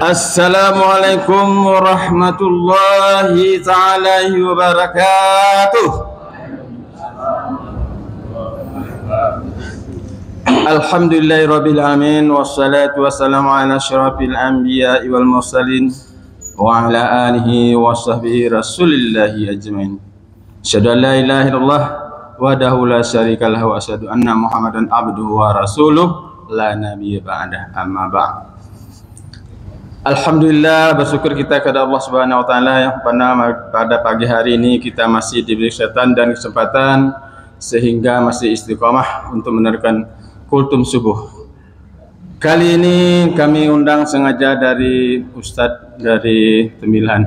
Assalamualaikum warahmatullahi ta'ala wabarakatuh. Alhamdulillahirabbil alamin wassalatu wassalamu ala asyrafil anbiya'i wal mursalin wa ala alihi wa sahbihi rasulillahi ajmain. Asyhadu an la ilaha illallah wahdahu la syarika lahu wa asyhadu anna Muhammadan abduhu wa rasuluh la nabiyya ba'dah, amma ba'd. Alhamdulillah, bersyukur kita kepada Allah Subhanahu wa taala yang pada pagi hari ini kita masih diberi kesehatan dan kesempatan sehingga masih istiqamah untuk meneruskan kultum subuh. Kali ini kami undang sengaja dari Ustadz dari Tembilan.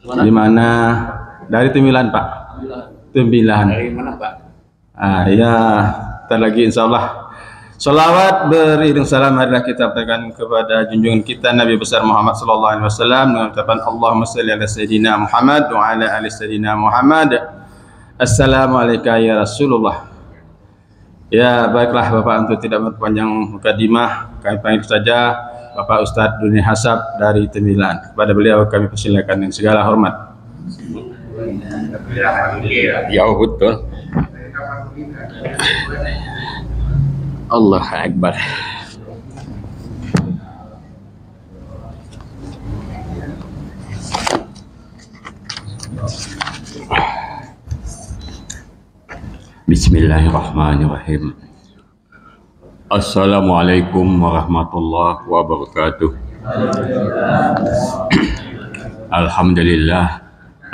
Di mana? Dari Tembilan, Pak. Tembilan. Dari mana, Pak? Ya, ntar lagi insyaallah. Salawat beriring salam marilah kita berikan kepada junjungan kita Nabi besar Muhammad sallallahu alaihi wasallam dengan ucapan Allahumma shalli ala sayyidina Muhammad wa ala ali sayyidina Muhammad. Assalamualaikum ya Rasulullah. Ya, baiklah Bapak, untuk tidak memperpanjang mukadimah, kami panggil saja Bapak Ustadz Duni Hasab dari Tembilan. Kepada beliau kami persilakan dengan segala hormat. Ya, betul. Allah Akbar. Bismillahirrahmanirrahim. Assalamualaikum warahmatullahi wabarakatuh. Alhamdulillah,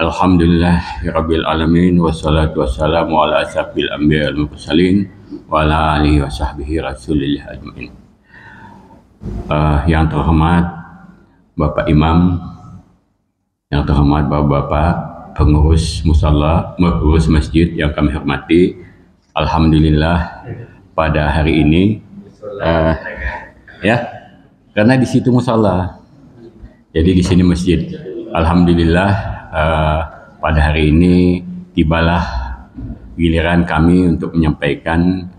alhamdulillahirabbil alamin, wassalatu wassalamu ala asyrafil anbiya'i wal mursalin wa ala alihi wa sahbihi rasulillah ajmain. Yang terhormat Bapak Imam, yang terhormat Bapak-bapak pengurus musalla, pengurus masjid yang kami hormati, alhamdulillah pada hari ini ya, karena di situ musalla, jadi di sini masjid. Alhamdulillah pada hari ini tibalah giliran kami untuk menyampaikan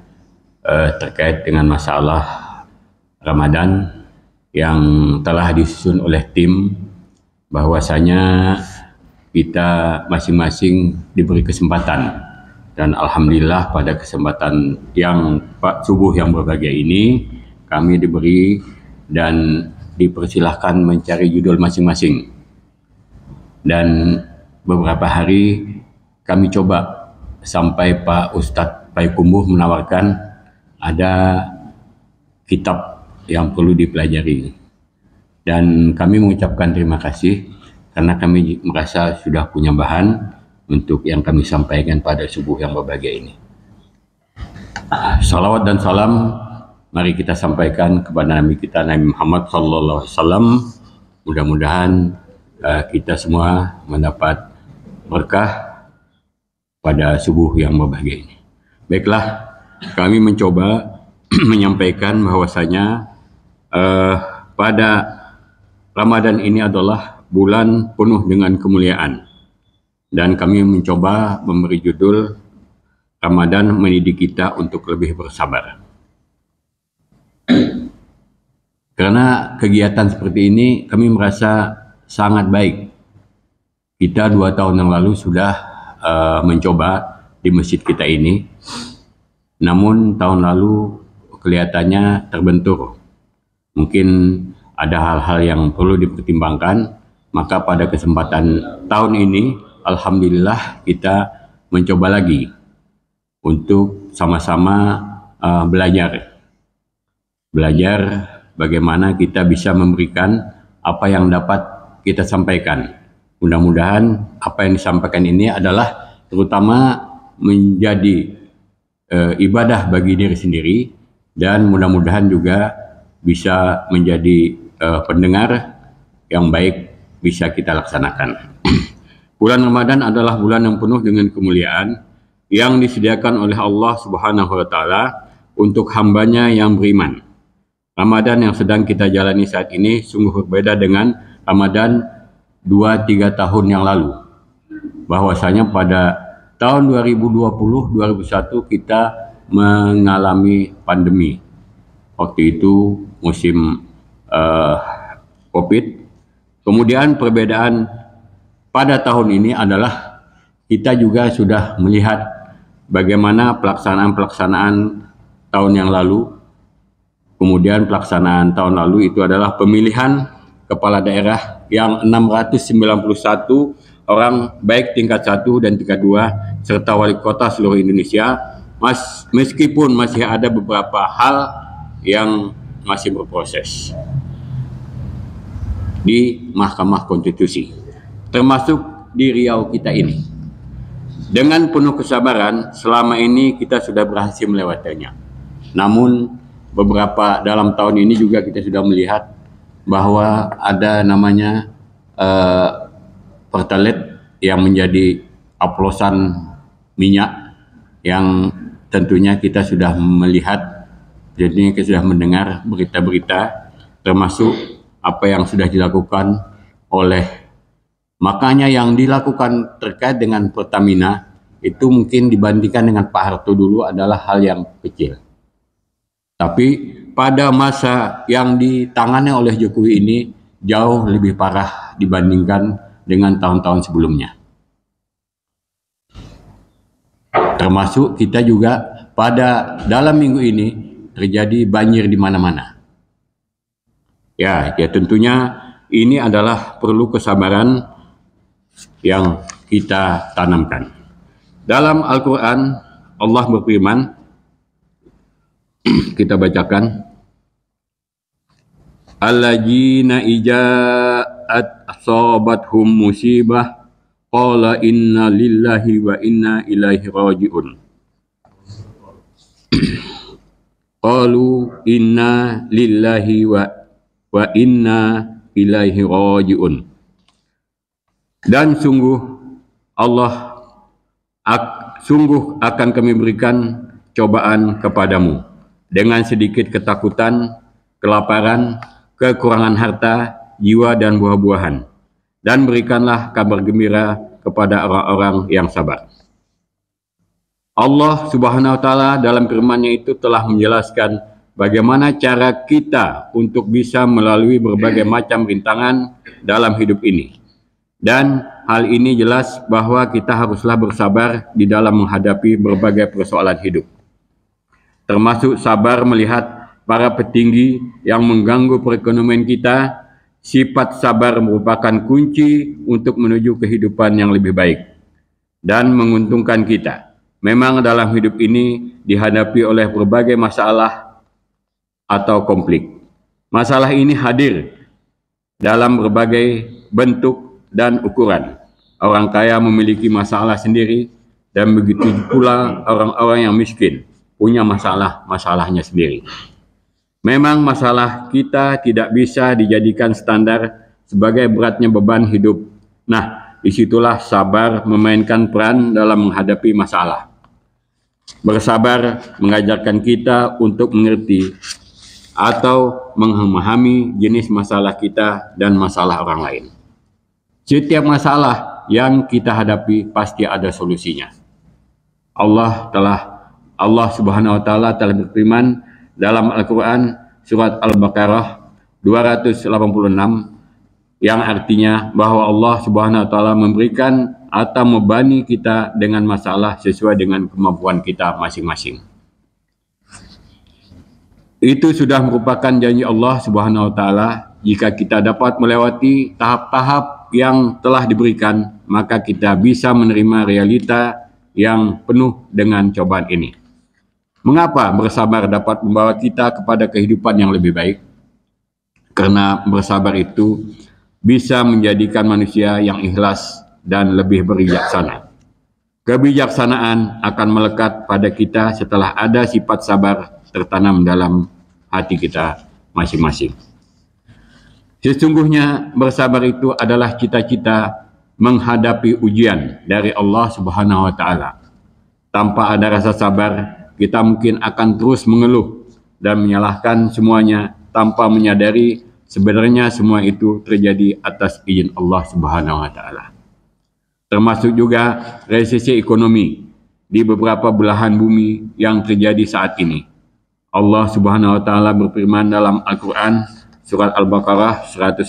terkait dengan masalah Ramadan yang telah disusun oleh tim, bahwasanya kita masing-masing diberi kesempatan, dan alhamdulillah pada kesempatan yang subuh yang berbahagia ini kami diberi dan dipersilahkan mencari judul masing-masing. Dan beberapa hari kami coba sampai Pak Ustadz Payakumbuh menawarkan ada kitab yang perlu dipelajari, dan kami mengucapkan terima kasih karena kami merasa sudah punya bahan untuk yang kami sampaikan pada subuh yang berbahagia ini. Salawat dan salam mari kita sampaikan kepada Nabi kita Nabi Muhammad sallallahu alaihi wasallam. Mudah-mudahan kita semua mendapat berkah pada subuh yang berbahagia ini. Baiklah, kami mencoba menyampaikan bahwasanya pada Ramadan ini adalah bulan penuh dengan kemuliaan, dan kami mencoba memberi judul Ramadan mendidik kita untuk lebih bersabar. Karena kegiatan seperti ini kami merasa sangat baik. Kita 2 tahun yang lalu sudah mencoba di masjid kita ini, namun tahun lalu kelihatannya terbentur. Mungkin ada hal-hal yang perlu dipertimbangkan. Maka pada kesempatan tahun ini, alhamdulillah kita mencoba lagi untuk sama-sama belajar bagaimana kita bisa memberikan apa yang dapat kita sampaikan. Mudah-mudahan apa yang disampaikan ini adalah terutama menjadi ibadah bagi diri sendiri, dan mudah-mudahan juga bisa menjadi pendengar yang baik bisa kita laksanakan. Bulan Ramadan adalah bulan yang penuh dengan kemuliaan yang disediakan oleh Allah Subhanahu wa taala untuk hambanya yang beriman. Ramadan yang sedang kita jalani saat ini sungguh berbeda dengan Ramadan 2-3 tahun yang lalu. Bahwasanya pada tahun 2020-2021 kita mengalami pandemi. Waktu itu musim COVID. Kemudian perbedaan pada tahun ini adalah kita juga sudah melihat bagaimana pelaksanaan tahun yang lalu. Kemudian pelaksanaan tahun lalu itu adalah pemilihan kepala daerah yang 691 orang baik tingkat 1 dan tingkat 2 serta wali kota seluruh Indonesia, meskipun masih ada beberapa hal yang masih berproses di Mahkamah Konstitusi, termasuk di Riau kita ini. Dengan penuh kesabaran, selama ini kita sudah berhasil melewatinya. Namun dalam tahun ini juga kita sudah melihat bahwa ada namanya Pertalite yang menjadi oplosan minyak yang tentunya kita sudah melihat, jadi kita sudah mendengar berita-berita termasuk apa yang sudah dilakukan oleh, makanya yang dilakukan terkait dengan Pertamina itu mungkin dibandingkan dengan Pak Harto dulu adalah hal yang kecil. Tapi pada masa yang ditangani oleh Jokowi ini jauh lebih parah dibandingkan dengan tahun-tahun sebelumnya. Termasuk kita juga dalam minggu ini terjadi banjir di mana-mana. Ya tentunya ini adalah perlu kesabaran yang kita tanamkan. Dalam Al-Quran Allah berfirman, kita bacakan, alladzina ija'at asabathum musibah qala inna lillahi wa inna ilaihi raji'un. Qalu inna lillahi wa inna ilaihi raji'un. Dan sungguh akan kami berikan cobaan kepadamu dengan sedikit ketakutan, kelaparan, kekurangan harta, jiwa dan buah-buahan. Dan berikanlah kabar gembira kepada orang-orang yang sabar. Allah Subhanahu wa taala dalam firman-Nya itu telah menjelaskan bagaimana cara kita untuk bisa melalui berbagai macam rintangan dalam hidup ini. Dan hal ini jelas bahwa kita haruslah bersabar di dalam menghadapi berbagai persoalan hidup. Termasuk sabar melihat para petinggi yang mengganggu perekonomian kita. Sifat sabar merupakan kunci untuk menuju kehidupan yang lebih baik dan menguntungkan kita. Memang dalam hidup ini dihadapi oleh berbagai masalah atau konflik. Masalah ini hadir dalam berbagai bentuk dan ukuran. Orang kaya memiliki masalah sendiri dan begitu pula orang-orang yang miskin punya masalahnya sendiri. Memang masalah kita tidak bisa dijadikan standar sebagai beratnya beban hidup. Nah, disitulah sabar memainkan peran dalam menghadapi masalah. Bersabar mengajarkan kita untuk mengerti atau memahami jenis masalah kita dan masalah orang lain. Setiap masalah yang kita hadapi pasti ada solusinya. Allah Subhanahu wa taala telah berfirman dalam Al-Quran surat Al-Baqarah 286 yang artinya bahwa Allah Subhanahu wa taala memberikan atau membebani kita dengan masalah sesuai dengan kemampuan kita masing-masing. Itu sudah merupakan janji Allah Subhanahu wa taala. Jika kita dapat melewati tahap-tahap yang telah diberikan, maka kita bisa menerima realita yang penuh dengan cobaan ini. Mengapa bersabar dapat membawa kita kepada kehidupan yang lebih baik? Karena bersabar itu bisa menjadikan manusia yang ikhlas dan lebih berbijaksana. Kebijaksanaan akan melekat pada kita setelah ada sifat sabar tertanam dalam hati kita masing-masing. Sesungguhnya bersabar itu adalah cita-cita menghadapi ujian dari Allah Subhanahu wa taala. Tanpa ada rasa sabar, kita mungkin akan terus mengeluh dan menyalahkan semuanya tanpa menyadari sebenarnya semua itu terjadi atas izin Allah Subhanahu wa taala. Termasuk juga resesi ekonomi. di beberapa belahan bumi yang terjadi saat ini. Allah Subhanahu wa taala berfirman dalam Al-Qur'an surat Al-Baqarah 153,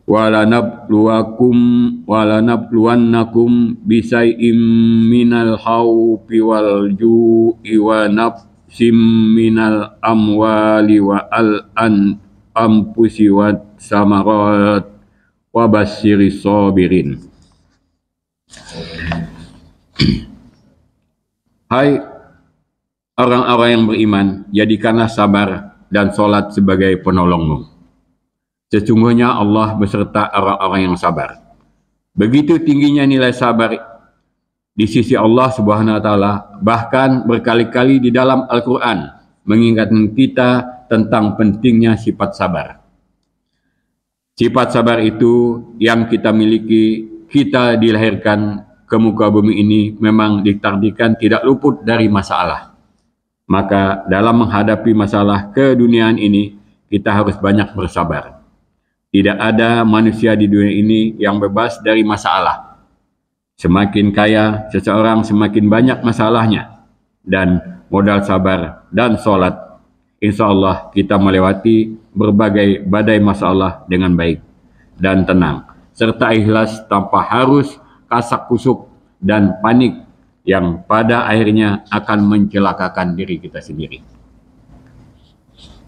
walanabluwannakum bisai'im minal khawfi wal ju'i wa nafsim minal amwali wa anfusi wa samarat wa basyiris sabirin. Hai orang-orang yang beriman, jadikanlah sabar dan sholat sebagai penolongmu. Sesungguhnya Allah beserta orang-orang yang sabar. Begitu tingginya nilai sabar di sisi Allah Subhanahu wa taala, bahkan berkali-kali di dalam Al-Qur'an mengingatkan kita tentang pentingnya sifat sabar. Sifat sabar itu yang kita miliki, kita dilahirkan ke muka bumi ini memang ditakdirkan tidak luput dari masalah. Maka dalam menghadapi masalah keduniaan ini, kita harus banyak bersabar. Tidak ada manusia di dunia ini yang bebas dari masalah. Semakin kaya seseorang, semakin banyak masalahnya. Dan modal sabar dan sholat, insya Allah kita melewati berbagai badai masalah dengan baik dan tenang, serta ikhlas tanpa harus kasak kusuk dan panik yang pada akhirnya akan mencelakakan diri kita sendiri,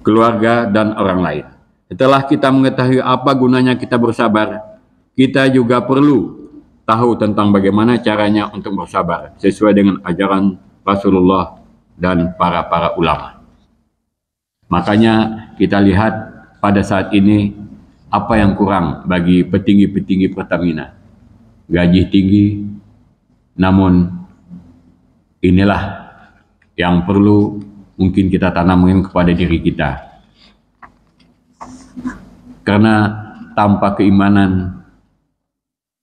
keluarga, dan orang lain. Setelah kita mengetahui apa gunanya kita bersabar, kita juga perlu tahu tentang bagaimana caranya untuk bersabar sesuai dengan ajaran Rasulullah dan para ulama. Makanya kita lihat pada saat ini apa yang kurang bagi petinggi-petinggi Pertamina. Gaji tinggi, namun inilah yang perlu mungkin kita tanamkan kepada diri kita. Karena tanpa keimanan,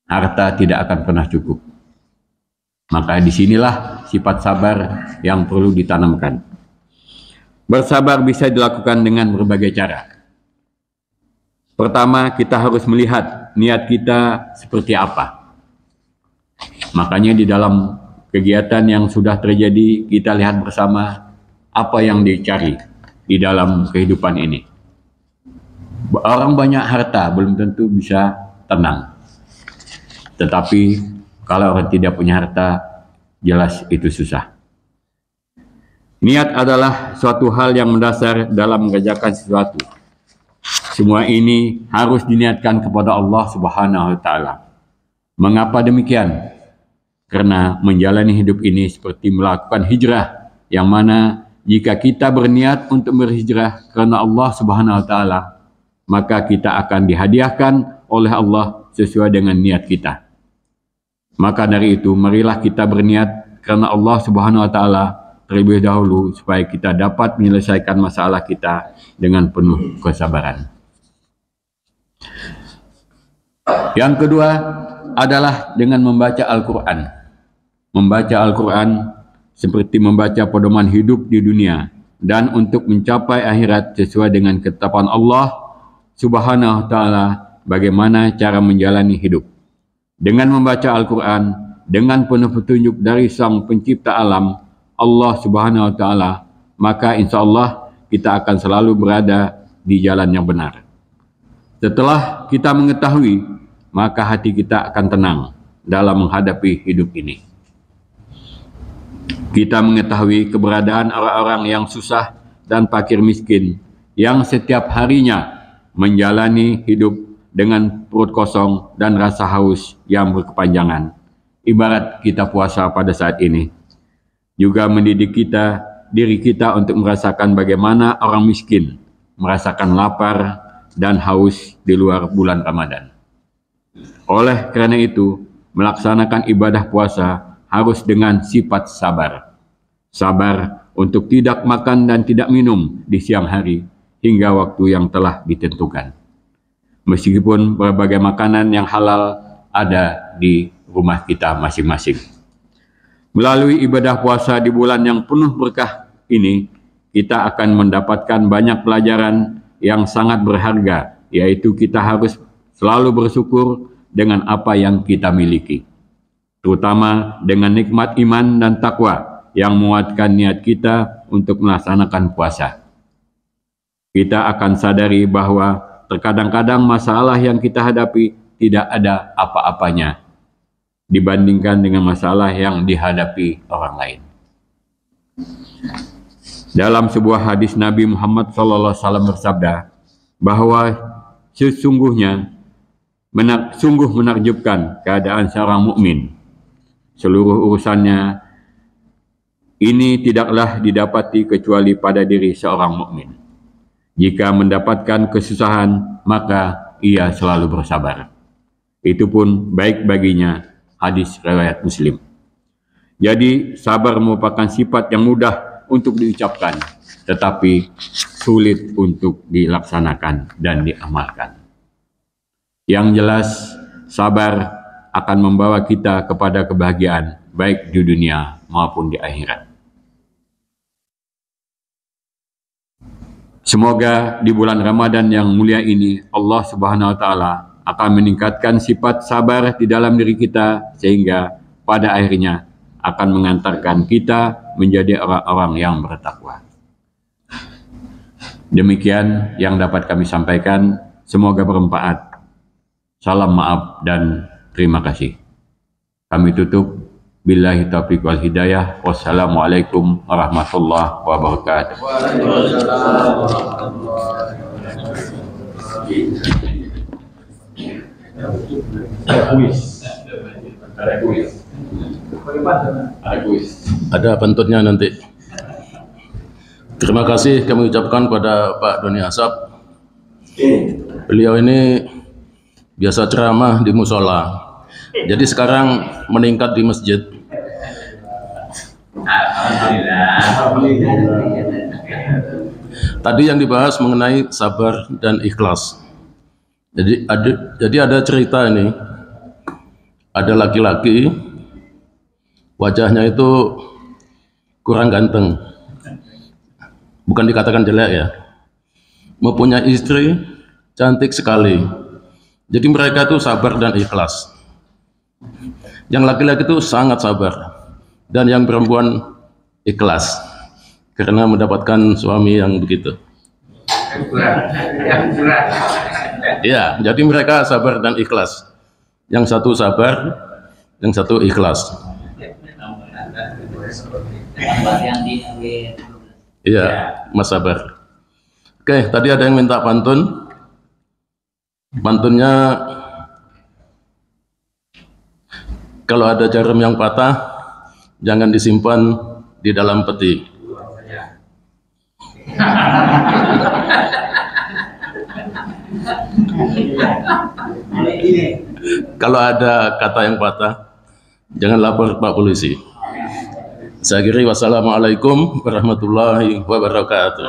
harta tidak akan pernah cukup. Maka disinilah sifat sabar yang perlu ditanamkan. Bersabar bisa dilakukan dengan berbagai cara. Pertama, kita harus melihat niat kita seperti apa. Makanya di dalam kegiatan yang sudah terjadi, kita lihat bersama apa yang dicari di dalam kehidupan ini. Orang banyak harta belum tentu bisa tenang. Tetapi kalau orang tidak punya harta, jelas itu susah. Niat adalah suatu hal yang mendasar dalam mengerjakan sesuatu. Semua ini harus diniatkan kepada Allah Subhanahu wa taala. Mengapa demikian? Karena menjalani hidup ini seperti melakukan hijrah, yang mana jika kita berniat untuk berhijrah karena Allah Subhanahu wa taala, maka kita akan dihadiahkan oleh Allah sesuai dengan niat kita. Maka dari itu, marilah kita berniat karena Allah Subhanahu wa taala terlebih dahulu supaya kita dapat menyelesaikan masalah kita dengan penuh kesabaran. Yang kedua adalah dengan membaca Al-Quran. Membaca Al-Quran seperti membaca pedoman hidup di dunia dan untuk mencapai akhirat sesuai dengan ketetapan Allah Subhanahu wa taala bagaimana cara menjalani hidup. Dengan membaca Al-Quran dengan penuh petunjuk dari Sang Pencipta alam, Allah Subhanahu wa taala, maka insya Allah kita akan selalu berada di jalan yang benar. Setelah kita mengetahui, maka hati kita akan tenang dalam menghadapi hidup ini. Kita mengetahui keberadaan orang-orang yang susah dan fakir miskin, yang setiap harinya menjalani hidup dengan perut kosong dan rasa haus yang berkepanjangan. Ibarat kita puasa pada saat ini. Juga mendidik diri kita untuk merasakan bagaimana orang miskin merasakan lapar dan haus di luar bulan Ramadan. Oleh karena itu, melaksanakan ibadah puasa harus dengan sifat sabar. Sabar untuk tidak makan dan tidak minum di siang hari hingga waktu yang telah ditentukan. Meskipun berbagai makanan yang halal ada di rumah kita masing-masing. Melalui ibadah puasa di bulan yang penuh berkah ini, kita akan mendapatkan banyak pelajaran yang sangat berharga, yaitu kita harus selalu bersyukur dengan apa yang kita miliki, terutama dengan nikmat iman dan takwa yang menguatkan niat kita untuk melaksanakan puasa. Kita akan sadari bahwa terkadang-kadang masalah yang kita hadapi tidak ada apa-apanya dibandingkan dengan masalah yang dihadapi orang lain. Dalam sebuah hadis Nabi Muhammad SAW bersabda bahwa sesungguhnya sungguh menakjubkan keadaan seorang mukmin. Seluruh urusannya ini tidaklah didapati kecuali pada diri seorang mukmin. Jika mendapatkan kesusahan, maka ia selalu bersabar. Itu pun baik baginya. Hadis riwayat Muslim. Jadi sabar merupakan sifat yang mudah untuk diucapkan, tetapi sulit untuk dilaksanakan dan diamalkan. Yang jelas, sabar akan membawa kita kepada kebahagiaan, baik di dunia maupun di akhirat. Semoga di bulan Ramadan yang mulia ini, Allah Subhanahu wa Ta'ala akan meningkatkan sifat sabar di dalam diri kita, sehingga pada akhirnya akan mengantarkan kita menjadi orang-orang yang bertakwa. Demikian yang dapat kami sampaikan, semoga bermanfaat. Salam maaf dan terima kasih. Kami tutup. Billahi taufiq wal hidayah. Wassalamualaikum warahmatullahi wabarakatuh. Ada penutupnya nanti. Terima kasih kami ucapkan pada Pak Doni Asap. Beliau ini biasa ceramah di musola, jadi sekarang meningkat di masjid. Tadi yang dibahas mengenai sabar dan ikhlas. Jadi ada cerita ini, ada laki-laki, wajahnya itu kurang ganteng, bukan dikatakan jelek ya, mempunyai istri cantik sekali. Jadi mereka itu sabar dan ikhlas. Yang laki-laki itu sangat sabar, dan yang perempuan ikhlas karena mendapatkan suami yang begitu. Ya, jadi mereka sabar dan ikhlas. Yang satu sabar, yang satu ikhlas. Iya, Mas sabar. Oke, tadi ada yang minta pantun. Pantunnya, kalau ada jarum yang patah, jangan disimpan di dalam peti. Kalau ada kata yang patah, jangan lapor Pak Polisi. Saya kira wassalamualaikum warahmatullahi wabarakatuh.